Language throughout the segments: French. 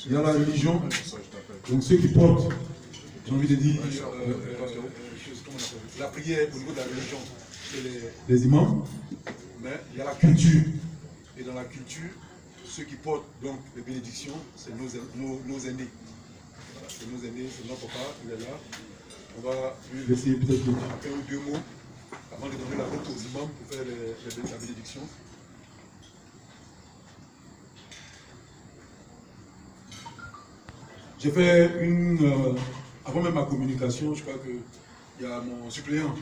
Il y a la religion, donc ceux qui portent, j'ai envie de dire, la prière au niveau de la religion, c'est les imams, mais il y a la culture. Et dans la culture, ceux qui portent donc les bénédictions, c'est nos aînés. Voilà, c'est nos aînés, c'est notre papa, il est là. On va lui laisser peut-être un ou deux mots avant de donner la route aux imams pour faire la bénédiction. J'ai fait avant même ma communication, je crois qu'il y a mon suppléant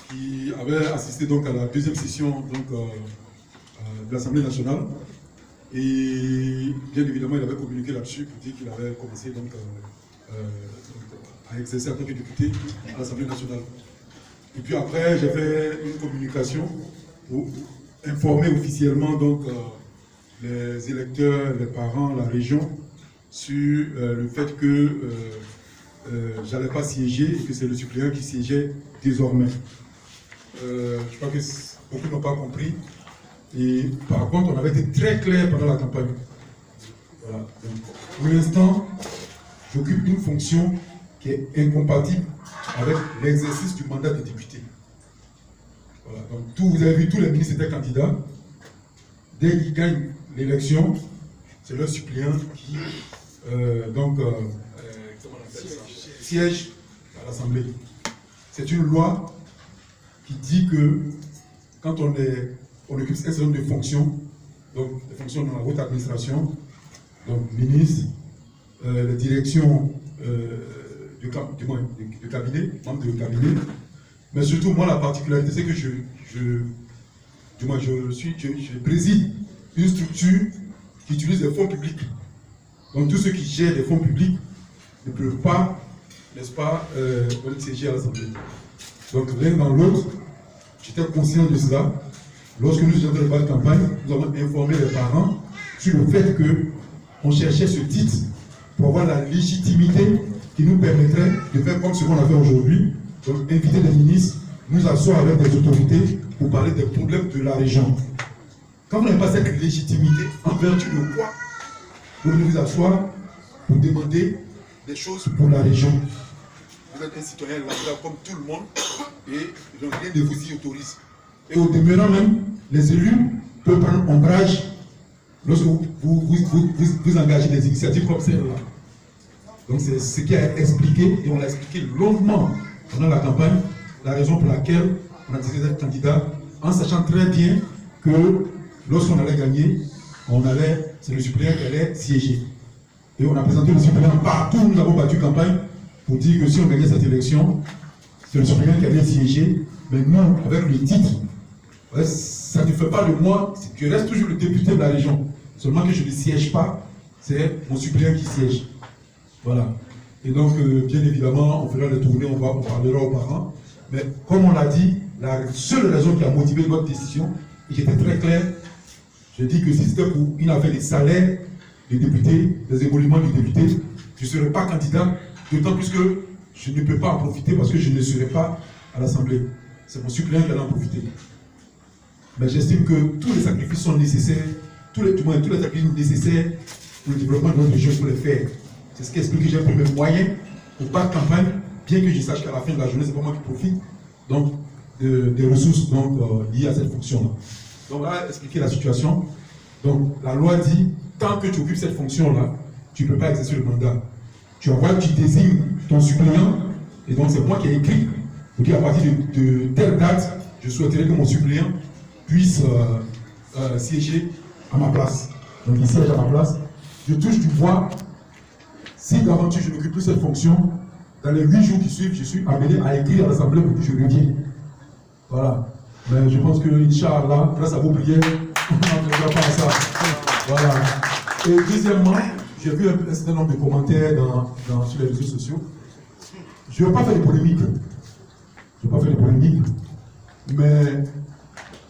qui avait assisté donc à la deuxième session donc, de l'Assemblée nationale. Et bien évidemment, il avait communiqué là-dessus pour dire qu'il avait commencé donc, à exercer en tant que député à l'Assemblée nationale. Et puis après, j'ai fait une communication pour informer officiellement donc, les électeurs, les parents, la région, sur le fait que je n'allais pas siéger et que c'est le suppléant qui siégeait désormais. Je crois que beaucoup n'ont pas compris. Et par contre, on avait été très clair pendant la campagne. Voilà. Donc, pour l'instant, j'occupe une fonction qui est incompatible avec l'exercice du mandat de député. Voilà. Donc, vous avez vu, tous les ministres étaient candidats. Dès qu'ils gagnent l'élection, c'est leur suppléant qui siège à l'Assemblée. C'est une loi qui dit que quand on occupe un certain nombre de fonctions, donc des fonctions dans la haute administration, donc ministre, les directions de cabinet, membres de cabinet, mais surtout moi la particularité c'est que je préside une structure qui utilise des fonds publics. Donc tous ceux qui gèrent des fonds publics ne peuvent pas, n'est-ce pas, siéger à l'Assemblée. Donc l'un dans l'autre, j'étais conscient de cela. Lorsque nous étions dans la campagne, nous avons informé les parents sur le fait qu'on cherchait ce titre pour avoir la légitimité qui nous permettrait de faire comme ce qu'on a fait aujourd'hui, donc inviter les ministres, nous asseoir avec des autorités pour parler des problèmes de la région. Quand vous n'avez pas cette légitimité, en vertu de quoi vous venez vous asseoir pour demander des choses pour la région? Vous êtes un citoyen lambda comme tout le monde et donc rien ne vous y autorise. Et au demeurant même, les élus peuvent prendre ombrage lorsque vous engagez des initiatives comme celle-là. Donc c'est ce qui a expliqué, et on l'a expliqué longuement pendant la campagne, la raison pour laquelle on a décidé d'être candidat, en sachant très bien que lorsqu'on allait gagner, c'est le suppléant qui allait siéger. Et on a présenté le suppléant partout où nous avons battu campagne pour dire que si on gagnait cette élection, c'est le suppléant qui allait siéger. Mais non, avec le titre, ça ne fait pas de moi, je reste toujours le député de la région. Seulement que je ne siège pas, c'est mon suppléant qui siège. Voilà. Et donc, bien évidemment, on fera les tournées, on parlera aux parents. Mais comme on l'a dit, la seule raison qui a motivé notre décision, et j'étais très clair, je dis que si c'était pour une affaire des salaires des députés, des évolutions des députés, je ne serais pas candidat, d'autant plus que je ne peux pas en profiter parce que je ne serai pas à l'Assemblée. C'est mon suppléant qui allait en profiter. Mais j'estime que tous les sacrifices sont nécessaires, tous les sacrifices nécessaires pour le développement de notre région, pour les faire. C'est ce qui explique que j'ai pris mes moyens pour battre campagne, bien que je sache qu'à la fin de la journée, ce n'est pas moi qui profite donc, des ressources donc, liées à cette fonction-là. Donc voilà, expliquer la situation. Donc la loi dit, tant que tu occupes cette fonction-là, tu ne peux pas exercer le mandat. Tu désignes ton suppléant, et donc c'est moi qui ai écrit, pour dire à partir de telle date, je souhaiterais que mon suppléant puisse siéger à ma place. Donc il siège à ma place. Je touche du bois. Si d'aventure je n'occupe plus cette fonction, dans les 8 jours qui suivent, je suis amené à écrire à l'Assemblée pour que je revienne. Voilà. Mais je pense que, Inch'Allah, grâce à vos prières, on n'entendra pas ça. Voilà. Et deuxièmement, j'ai vu un certain nombre de commentaires sur les réseaux sociaux. Je ne vais pas faire de polémique. Mais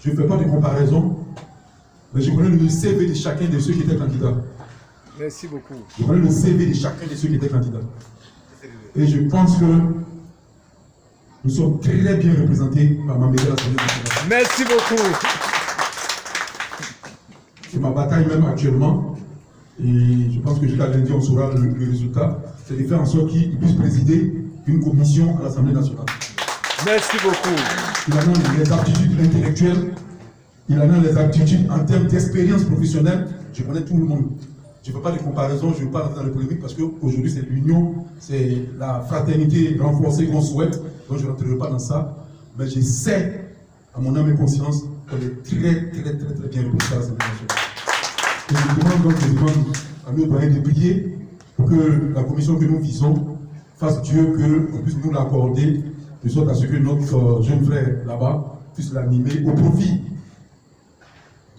je ne fais pas de comparaison. Mais je connais le CV de chacun de ceux qui étaient candidats. Merci beaucoup. Je connais le CV de chacun de ceux qui étaient candidats. Et je pense que nous sommes très bien représentés par ma mairie à l'Assemblée nationale. Merci beaucoup. C'est ma bataille même actuellement. Et je pense que jusqu'à lundi, on saura le résultat. C'est de faire en sorte qu'il puisse présider une commission à l'Assemblée nationale. Merci beaucoup. Il en a les aptitudes intellectuelles, il en a les aptitudes en termes d'expérience professionnelle. Je connais tout le monde. Je ne fais pas de comparaison, je ne vais pas rentrer dans les polémiques parce qu'aujourd'hui c'est l'union, c'est la fraternité renforcée qu'on souhaite. Donc je ne rentrerai pas dans ça. Mais je sais, à mon âme et conscience, qu'on est très bien représenté à l'Assemblée nationale. Et je demande à nos doyens de prier pour que la commission que nous visons fasse Dieu qu'on puisse nous l'accorder, de sorte à ce que notre jeune frère là-bas puisse l'animer au profit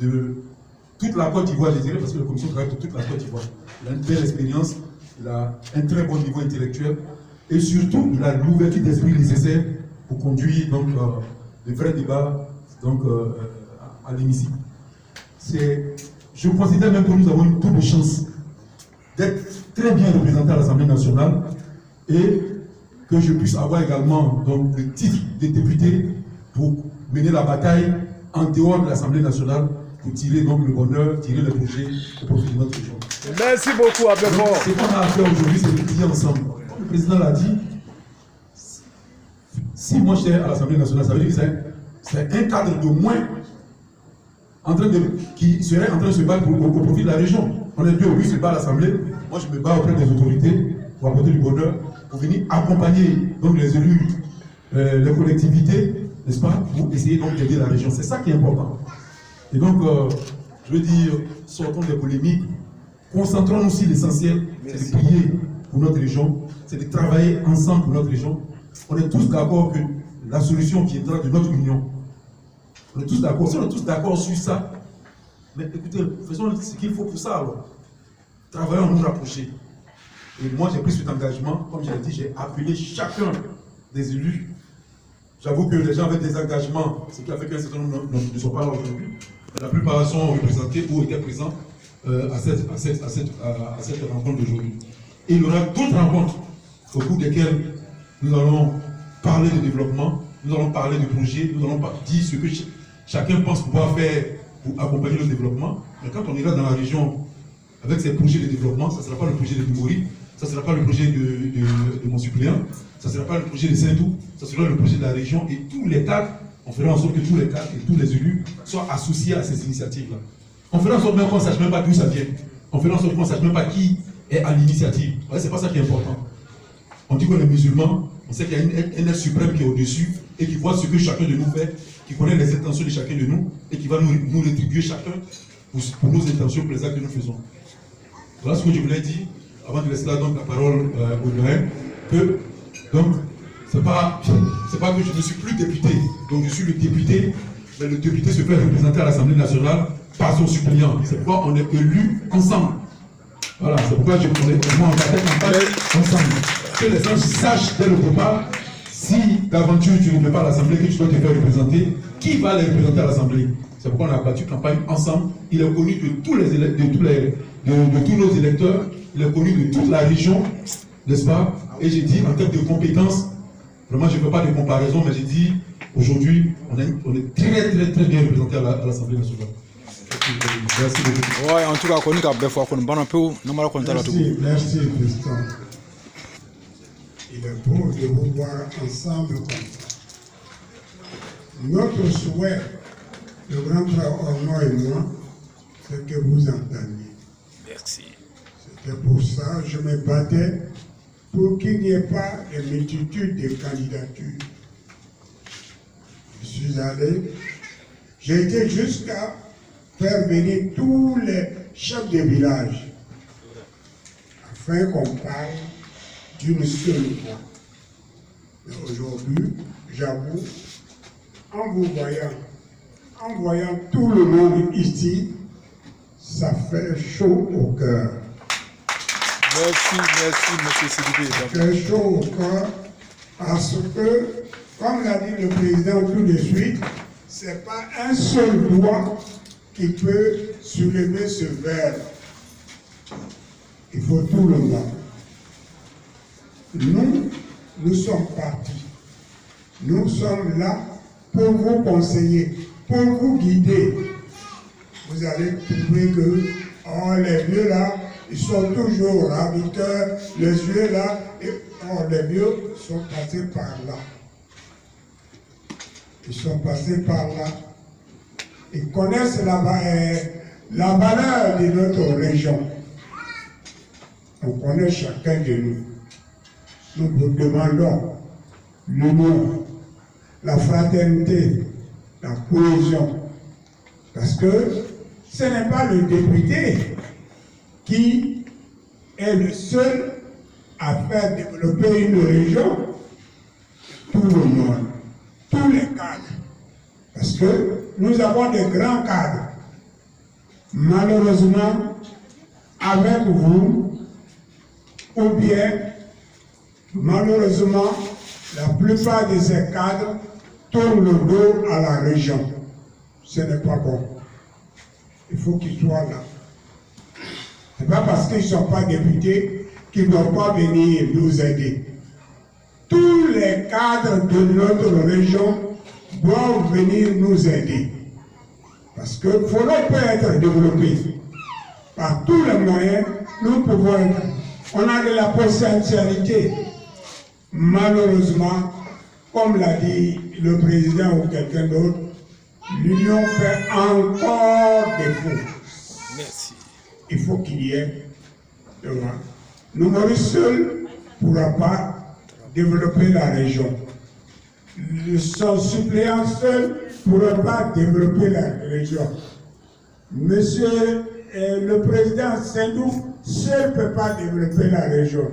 de toute la Côte d'Ivoire, je dirais, parce que la commission travaille de toute la Côte d'Ivoire. Il a une belle expérience, il a un très bon niveau intellectuel et surtout, il a l'ouverture d'esprit nécessaire pour conduire donc, les vrais débats donc, à l'hémicycle. Je considère même que nous avons une double chance d'être très bien représentés à l'Assemblée nationale et que je puisse avoir également donc, le titre de député pour mener la bataille en dehors de l'Assemblée nationale pour tirer donc le bonheur, tirer le projet au profit de notre région. Merci beaucoup, Abefort. Ce qu'on a à faire aujourd'hui, c'est de prier ensemble. Comme le président l'a dit, si moi j'étais à l'Assemblée nationale, ça veut dire que c'est un cadre de moins qui serait en train de se battre au profit de la région. On est deux, lui se bat à l'Assemblée, moi je me bats auprès des autorités pour apporter du bonheur, pour venir accompagner donc, les élus, les collectivités, n'est-ce pas, pour essayer donc d'aider la région. C'est ça qui est important. Et donc, je veux dire, sortons des polémiques, concentrons-nous sur l'essentiel, c'est de prier pour notre région, c'est de travailler ensemble pour notre région. On est tous d'accord que la solution viendra de notre union. On est tous d'accord. Si on est tous d'accord sur ça, mais écoutez, faisons ce qu'il faut pour ça alors. Travaillons à nous rapprocher. Et moi, j'ai pris cet engagement, comme j'ai dit, j'ai appelé chacun des élus. J'avoue que les gens avaient des engagements, ce qui a fait qu'un certain nombre ne sont pas là aujourd'hui. La plupart sont représentés ou étaient présents à cette rencontre d'aujourd'hui. Et il y aura d'autres rencontres au cours desquelles nous allons parler de développement, nous allons parler de projets, nous allons dire ce que chacun pense pouvoir faire pour accompagner le développement. Mais quand on ira dans la région avec ces projets de développement, ça ne sera pas le projet de Dumori, ça ne sera pas le projet de mon suppléant, ça ne sera pas le projet de Saint-Doux, ça sera le projet de la région et tous les cadres, on fera en sorte que tous les cadres et tous les élus soient associés à ces initiatives-là. On fera en sorte même qu'on ne sache même pas d'où ça vient. On fera en sorte qu'on ne sache même pas qui est à l'initiative. Ouais, c'est pas ça qui est important. On dit qu'on est musulman, on sait qu'il y a un être suprême qui est au-dessus et qui voit ce que chacun de nous fait, qui connaît les intentions de chacun de nous et qui va nous rétribuer chacun pour nos intentions, pour les actes que nous faisons. Voilà ce que je voulais dire, avant de laisser là donc la parole au doyen, que donc c'est pas que je ne suis plus député, donc je suis le député, mais le député se fait représenter à l'Assemblée nationale par son suppléant. C'est pourquoi on est élus ensemble. Voilà, c'est pourquoi on est en campagne ensemble. Que les gens sachent dès le départ, si d'aventure tu ne fais pas à l'Assemblée, que tu dois te faire représenter, qui va les représenter à l'Assemblée? C'est pourquoi on a battu campagne ensemble. Il est connu de tous les de tous nos électeurs, il est connu de toute la région, n'est-ce pas? Et j'ai dit, en termes de compétences, vraiment je ne fais pas de comparaison, mais j'ai dit, aujourd'hui, on est très bien représenté à l'Assemblée nationale. Merci beaucoup. Ouais, en tout cas, on Merci, président. Il est beau de vous voir ensemble comme ça. Notre souhait, le grand frère Orno et moi, c'est que vous entendiez. Merci. C'était pour ça que je me battais pour qu'il n'y ait pas de multitude de candidatures. Je suis allé, j'ai été jusqu'à faire venir tous les chefs de village afin qu'on parle d'une seule voix. Mais aujourd'hui, j'avoue, en vous voyant tout le monde ici, ça fait chaud au cœur. Merci, M. Sidibé. Ça fait chaud au cœur parce que, comme l'a dit le président tout de suite, ce n'est pas un seul doigt qui peut soulever ce verre. Il faut tout le monde. Nous sommes partis. Nous sommes là pour vous conseiller, pour vous guider. Vous allez trouver que, oh, les vieux là, ils sont toujours radouteurs, les yeux là, et les vieux sont passés par là. Ils sont passés par là. Ils connaissent la valeur de notre région. On connaît chacun de nous. Nous vous demandons l'union, la fraternité, la cohésion. Parce que ce n'est pas le député qui est le seul à faire développer une région. Tout le monde, tous les cadres. Parce que nous avons des grands cadres. Malheureusement, avec vous, ou bien, malheureusement, la plupart de ces cadres tournent le dos à la région. Ce n'est pas bon. Il faut qu'ils soient là. Ce n'est pas parce qu'ils ne sont pas députés qu'ils ne doivent pas venir nous aider. Tous les cadres de notre région doivent venir nous aider. Parce que le forêt peut être développé. Par tous les moyens, nous pouvons être. On a de la potentialité. Malheureusement, comme l'a dit le président ou quelqu'un d'autre, l'union fait encore défaut. Merci. Il faut qu'il y ait devant. Nous Maurice seul ne pourra pas développer la région. Son suppléant seul ne pourra pas développer la région. Monsieur le président Sendou seul ne peut pas développer la région.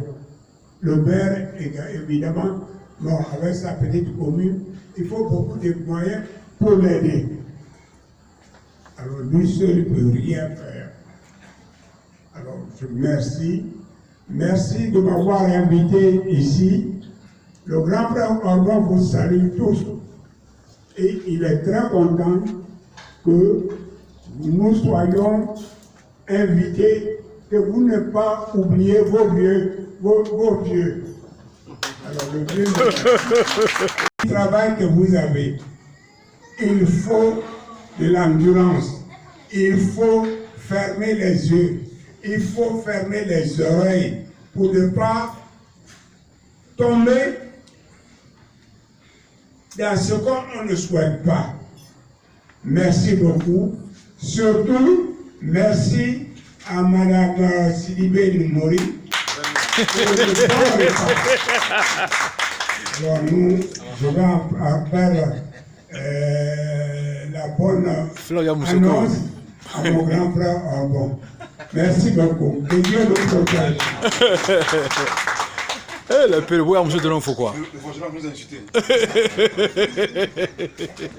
Le maire, évidemment, bon, avec sa petite commune, il faut beaucoup de moyens pour l'aider. Alors lui seul ne peut rien faire. Alors je remercie. Merci de m'avoir invité ici. Le grand frère Orban vous salue tous. Et il est très content que nous soyons invités, que vous n'ayez pas oublié vos vieux. Alors le vieux le travail que vous avez, il faut de l'endurance, il faut fermer les yeux, il faut fermer les oreilles pour ne pas tomber dans ce qu'on ne souhaite pas. Merci beaucoup. Surtout, merci à Madame Sidibé Numori. Alors nous, je vais en faire la bonne annonce à mon grand frère Orban. Merci beaucoup. Que Dieu nous protège. Le père, oui, monsieur de l'enfant, quoi. Le nous a insultés.